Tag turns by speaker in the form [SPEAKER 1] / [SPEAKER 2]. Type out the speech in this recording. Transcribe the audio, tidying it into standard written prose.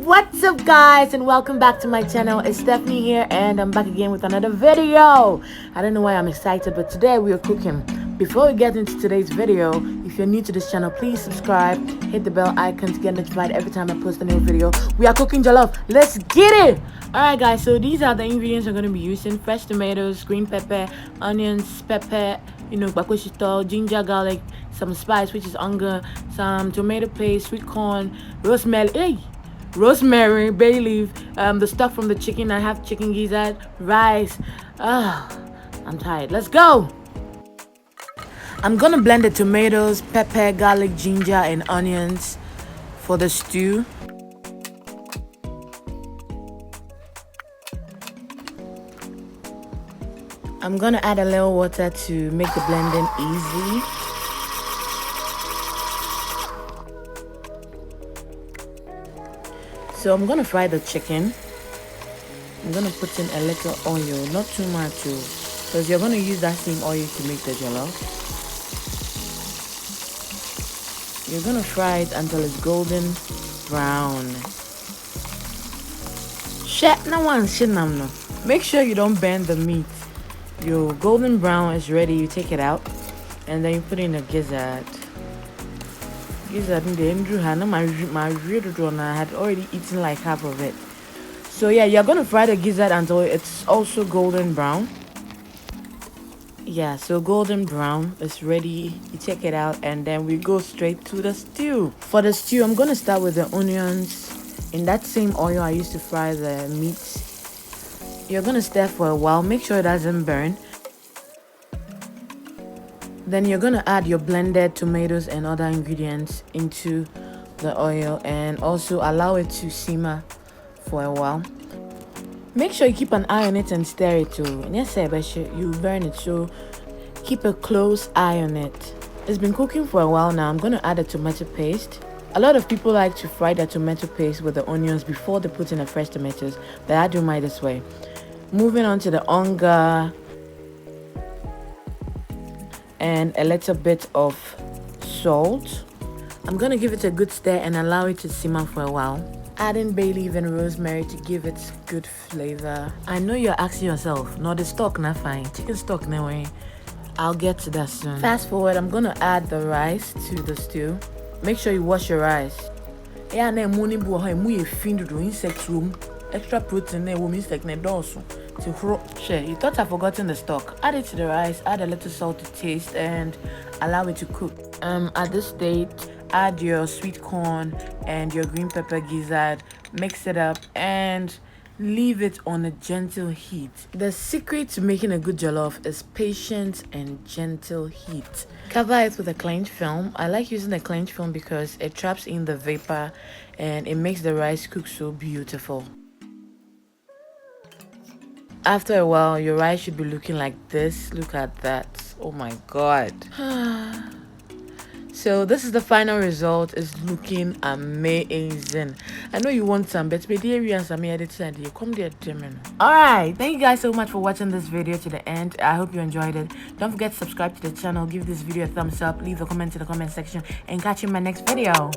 [SPEAKER 1] What's up guys, and welcome back to my channel. It's Stephanie here, and I'm back again with another video. I don't know why I'm excited, but today we are cooking. Before we get into today's video, if you're new to this channel, please subscribe, hit the bell icon to get notified every time I post a new video. We are cooking jollof. Let's get it. Alright guys, so these are the ingredients we're going to be using: fresh tomatoes, green pepper, onions, pepper, bakushito, ginger, garlic, some spice, which is onga, some tomato paste, sweet corn, rosemary, bay leaf, the stock from the chicken. I have chicken gizzard, rice. I'm tired. Let's go. I'm gonna blend the tomatoes, pepper, garlic, ginger, and onions for the stew. I'm gonna add a little water to make the blending easy. So I'm gonna fry the chicken. I'm gonna put in a little oil, not too much, because you're gonna use that same oil to make the jollof. You're gonna fry it until it's golden brown. Make sure you don't burn the meat. Your golden brown is ready. You take it out, and then you put in the gizzard. I had already eaten like half of it. So yeah, you're gonna fry the gizzard until it's also golden brown. Yeah, so golden brown is ready. You take it out, and then we go straight to the stew. For the stew, I'm gonna start with the onions in that same oil I used to fry the meat. You're gonna stir for a while. Make sure it doesn't burn. Then you're gonna add your blended tomatoes and other ingredients into the oil, and also allow it to simmer for a while. Make sure you keep an eye on it and stir it too. And yes, you burn it, so keep a close eye on it. It's been cooking for a while now. I'm gonna add a tomato paste. A lot of people like to fry the tomato paste with the onions before they put in the fresh tomatoes, but I do mine this way. Moving on to the onga and a little bit of salt. I'm gonna give it a good stir and allow it to simmer for a while. Adding bay leaf and rosemary to give it good flavor. I know you're asking yourself, no, the stock not fine, chicken stock no way. I'll get to that soon. Fast forward, I'm gonna add the rice to the stew. Make sure you wash your rice. Yeah, na morning bo ha mu ye find do insect room. Extra protein na wo insect na also. You thought I've forgotten the stock. Add it to the rice, add a little salt to taste, and allow it to cook. At this stage, add your sweet corn and your green pepper gizzard, mix it up, and leave it on a gentle heat. The secret to making a good jollof is patience and gentle heat. Cover it with a cling film. I like using a cling film because it traps in the vapor and it makes the rice cook so beautiful. After a while, your rice should be looking like this. Look at that. Oh my god. So this is the final result. It's looking amazing. I know you want some, but maybe you some edited. You come there, German. Alright, thank you guys so much for watching this video to the end. I hope you enjoyed it. Don't forget to subscribe to the channel, give this video a thumbs up, leave a comment in the comment section, and catch you in my next video.